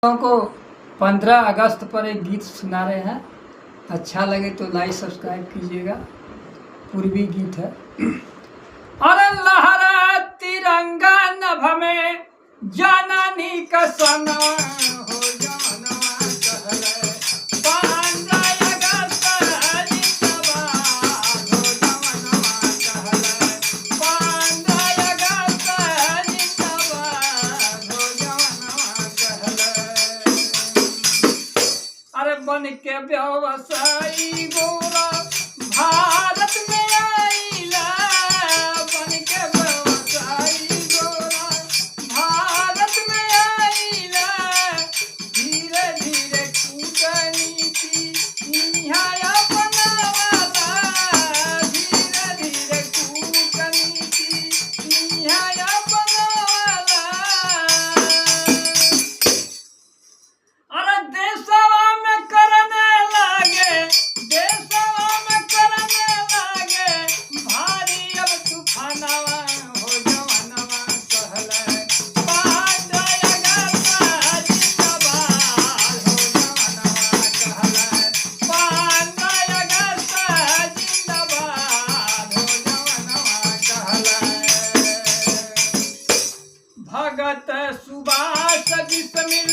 लोगों को 15 अगस्त पर एक गीत सुना रहे हैं। अच्छा लगे तो लाइक सब्सक्राइब कीजिएगा। पूर्वी गीत है। अरे लहरा तिरंगा नभ में जननी का सना हो जाना कहले 15 अगस्त जिंदाबाद हो जवानवा कहले 15 अगस्त जिंदाबाद हो जवानवा कहले। अरे बन के व्यवसायी गोरा भारत में आइला बन के व्यवसायी गोरा भारत में आइला धीरे धीरे कूटनीति यहाँ अपनावाला धीरे धीरे कूटनीति यहाँ अपनावाला। अरे देशवा में करने लागे भारी अब तूफानवा हो जवानवा कहले 15 अगस्त जिंदाबाद हो जवानवा कहले 15 अगस्त जिंदाबाद हो जवानवा कहले। भगत सुभाष बिस्मिल